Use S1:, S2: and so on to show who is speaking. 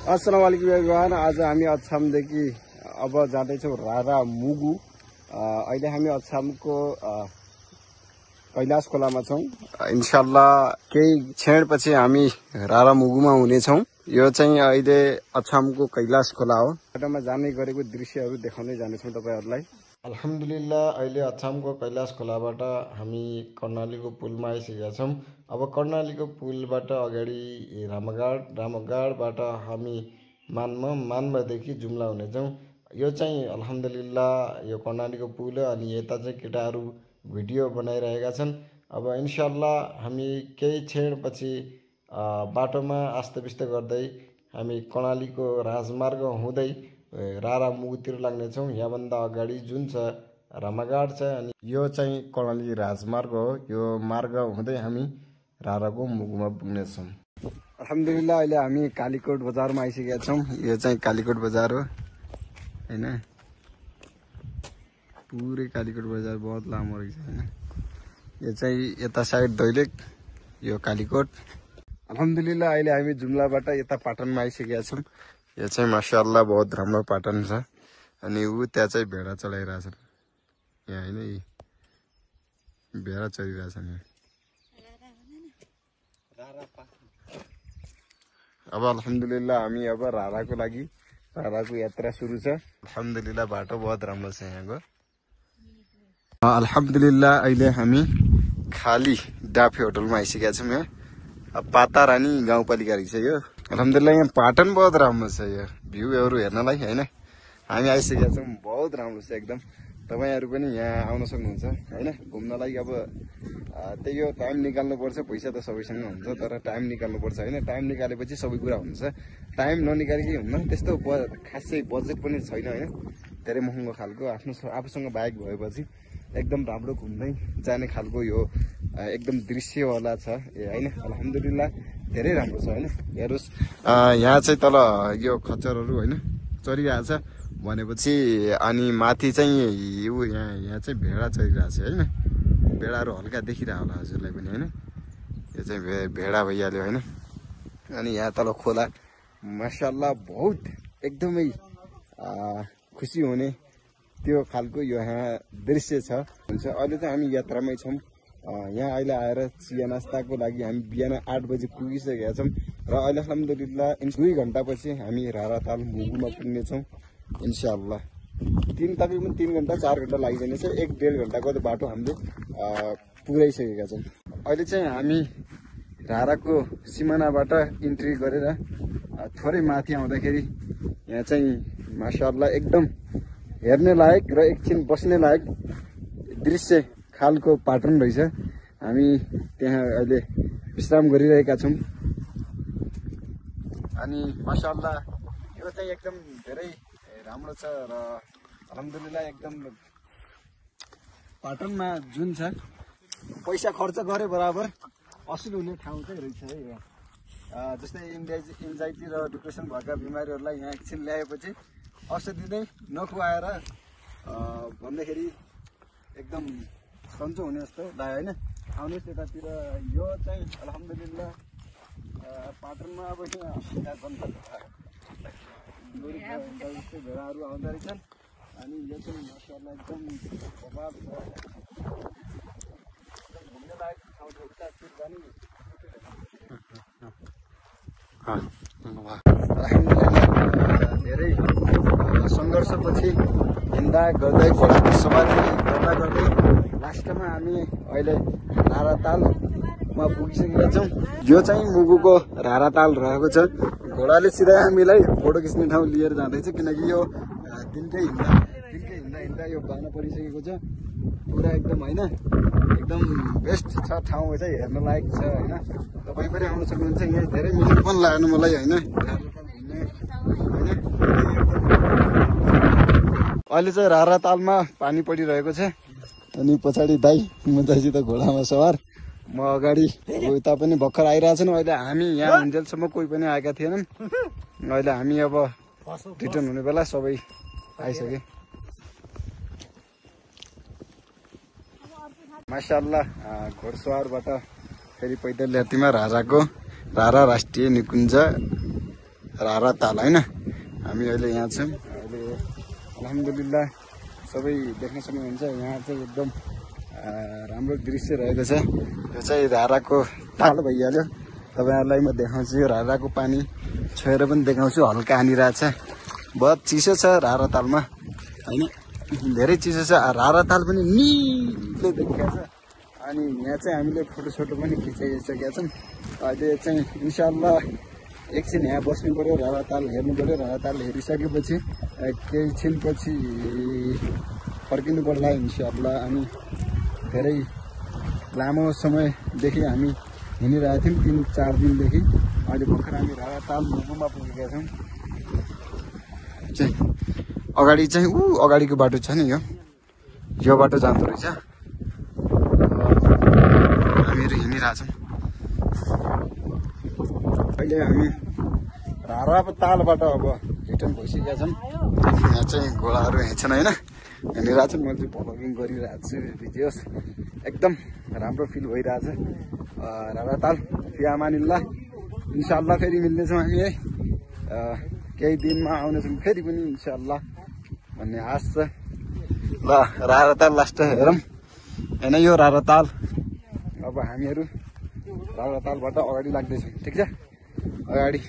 S1: अस्सलाम वालेकुम एभ्रिवान। आज हामी अछामदेखि अब जाँदैछौँ रारा मुगु। अहिले हामी अछामको कैलाश खोलामा छौँ। इन्शाअल्लाह केही क्षणपछि हामी रारा मुगुमा हुनेछौँ। यो चाहिँ अहिले अछामको कैलाश खोला हो। बाटोमा जाने गरेको दृश्यहरू देखाउँदै जानेछौँ तपाईँहरूलाई। अल्हम्दुलिल्लाह अहिले अछामको कैलाश खोलाबाट हामी कर्णालीको पुलमा आइसकेका छौँ। अब कर्णालीको पुलबाट अगाडि रामघाटबाट हामी मानमादेखि जुम्ला हुनेछौँ। यो चाहिँ अल्हम्दुलिल्लाह यो कर्णालीको पुल हो अनि यता चाहिँ केटाहरू भिडियो बनाइरहेका छन्। अब इन्शाअल्लाह हामी केही क्षणपछि बाटोमा आस्तेपिस्ते गर्दै हामी कर्णालीको राजमार्ग हुँदै रारा मुगुतिर लाग्नेछौँ। यहाँभन्दा अगाडि जुन छ रामघाट छ अनि यो चाहिँ कर्णाली राजमार्ग हो। यो मार्ग हुँदै हामी राराको मुगुमा पुग्नेछौँ। अल्हम्दुलिल्लाह अहिले हामी कालीकोट बजारमा आइसकेका छौँ। यो चाहिँ कालीकोट बजार हो हैन। पुरै कालीकोट बजार बहुत लामो रहेछ हैन। यो चाहिँ यता साइड दैलेख, यो कालीकोट। अल्हम्दुलिल्लाह अहिले हामी जुम्लाबाट यता पाटनमा आइसकेका छौँ। यो चाहिँ माशाअल्लाह बहुत राम्रो पाटन छ। अनि ऊ त्यहाँ चाहिँ भेडा चलाइरहेछन् यहाँ हैन। यी भेडा चलिरहेछन् यहाँ। अब अल्हम्दुलिल्लाह हामी अब राराको लागि राराको यात्रा सुरु छ। अल्हम्दुलिल्लाह बाटो बहुत राम्रो छ यहाँको। अल्हम्दुलिल्लाह अहिले हामी खाली डाफे होटलमा आइसकेका छौँ। यहाँ पातारानी गाउँपालिका रहेछ यो। अल्हम्दुलिल्लाह यहाँ पाटन बहुत राम्रो छ। यो भ्यूहरू हेर्नलाई हैन। हामी आइसकेका छौँ, बहुत राम्रो छ एकदम। तपाईहरु पनि यहाँ आउन सक्नुहुन्छ हैन घुम्नलाई। अब त्यही हो, टाइम निकाल्नुपर्छ। पैसा त सबैसँग हुन्छ तर टाइम निकाल्नुपर्छ हैन। टाइम निकालेपछि सबै कुरा हुन्छ। टाइम ननिकालिकै हुन्न। त्यस्तो खासै बजेट पनि छैन हैन। धेरै महँगो खालको आफूसँग बाइक भएपछि एकदम राम्रो घुम्दै जाने खालको यो एकदम दृश्यवाला छ हैन। अल्हम्दुलिल्लाह धेरै राम्रो छ हैन। हेर्नुस् यहाँ चाहिँ तल यो खच्चरहरू हैन चरिरहेको छ भनेपछि अनि माथि चाहिँ यहाँ चाहिँ भेडा चरिरहेको छ हैन। भेडाहरू हल्का देखिरहेको होला हजुरलाई पनि हैन। यो चाहिँ भेडा भइहाल्यो हैन। अनि यहाँ तल खोला माशाअल्लाह बहुत एकदमै खुसी हुने त्यो खालको यो यहाँ दृश्य छ हुन्छ। अहिले चाहिँ हामी यात्रामै छौँ। यहाँ अहिले आएर चिया नास्ताको लागि हामी बिहान 8 बजी पुगिसकेका छौँ र अहिले अल्हम्दुलिल्लाह 2 घण्टापछि हामी राराताल मुगुमा पुग्नेछौँ इन्शाअल्लाह। तकरिबन 3 घण्टा 4 घण्टा लागिजानेछ। 1-1.5 घण्टाको बाटो हामीले पुगाइसकेका छौँ। अहिले चाहिँ हामी राराको सिमानाबाट इन्ट्री गरेर थोरै माथि आउँदाखेरि यहाँ चाहिँ माशाअल्लाह एकदम हेर्ने लायक र एकछिन बस्ने लायक दृश्य खालको पाटन रहेछ। हामी त्यहाँ अहिले विश्राम गरिरहेका छौँ। अनि माशाअल्लाह यो चाहिँ एकदम धेरै राम्रो छ र अल्हम्दुलिल्लाह एकदम पाटनमा जुन छ पैसा खर्च गरे बराबर असुल हुने ठाउँ चाहिँ रहेछ है यो। जस्तै एन्जाइटी र डिप्रेसन भएका बिमारीहरूलाई यहाँ एकछिन ल्याएपछि औषधि नै नखुवाएर भन्दाखेरि एकदम सन्चो हुने जस्तो लाग्यो होइन। आउनुहोस् यतातिर। यो चाहिँ अल्हम्दुलिल्लाह पाटनमा अब भेडाहरू आउँदो रहेछन्। अनि यो चाहिँ माशाअल्लाह एकदम प्रभाव छ। घुम्ने लायक ठाउँ छ। धेरै सङ्घर्षपछि हिँड्दा गर्दै सवारी गर्दै लास्टमा हामी अहिले रारातालमा पुगिसकेका छौँ। यो चाहिँ मुगुको राराताल रहेको छ। घोडाले सिधै हामीलाई फोटो खिच्ने ठाउँ लिएर जाँदैछ किनकि यो दिनकै हिँड्दा यो बाना परिसकेको छ पुरा एकदम होइन। एकदम बेस्ट छ ठाउँ चाहिँ हेर्न लायक छ होइन। तपाईँ पनि आउन सक्नुहुन्छ। यहाँ धेरै मिहिनेत पनि लाग्नु मलाई होइन। अहिले चाहिँ रारातालमा पानी परिरहेको छ। अनि पछाडि दाई मजासित घोडामा सवार, म अगाडि उता पनि भर्खर आइरहेछन्। अहिले हामी यहाँ हुन्जेलसम्म कोही पनि आएका थिएनन्। अहिले हामी अब रिटर्न हुने बेला सबै आइसके। माशाअल्लाह घोडसवारबाट फेरि पैदल यात्रीमा रारा राष्ट्रिय निकुञ्ज रारा ताल होइन। हामी अहिले यहाँ छौँ। अहिले अल्हम्दुलिल्लाह सबै देख्न सक्नुहुन्छ। यहाँ चाहिँ एकदम राम्रो दृश्य रहेको छ। यो चाहिँ राराको ताल भइहाल्यो। तपाईँहरूलाई म देखाउँछु। यो राराको पानी छोएर पनि देखाउँछु। हल्का हानिरहेछ। बहुत चिसो छ रारा तालमा होइन, धेरै चिसो छ। रारा ताल पनि निलो देखिएको छ। अनि यहाँ चाहिँ हामीले फोटोसोटो पनि खिचाइसकेका छौँ। अहिले चाहिँ इन्साअल्लाह एकछिन यहाँ बस्नु पऱ्यो, रारा ताल हेर्नु पऱ्यो। रारा ताल हेरिसकेपछि केही छिनपछि फर्किनु पर्ला इन्साअल्लाह। अनि धेरै लामो समयदेखि हामी हिँडिरहेको थियौँ, 3-4 दिनदेखि। अहिले भर्खर हामी रारा ताल मुगुमा पुगेका छौँ। अगाडि चाहिँ अगाडिको बाटो छ नि, यो बाटो जाँदो रहेछ। हामीहरू हिँडिरहेछौँ। अहिले हामी रारा तालबाट अब रिटर्न भइसकेका छौँ। यहाँ चाहिँ घोडाहरू हिँड्छन् होइन, हिँडिरहेको छु। मैले चाहिँ भ्लगिङ गरिरहेको छु भिडियोस। एकदम राम्रो फिल भइरहेछ। रारा ताल फियामानिल्लाह। इन्साअल्लाह फेरि मिल्नेछौँ हामी है। केही दिनमा आउनेछौँ फेरि पनि इन्साअल्लाह भन्ने आश छ। ल रारा ताल लास्ट हेरौँ होइन, यो रारा ताल। अब हामीहरू रारा तालबाट अगाडि लाग्दैछौँ। ठिक छ, अगाडि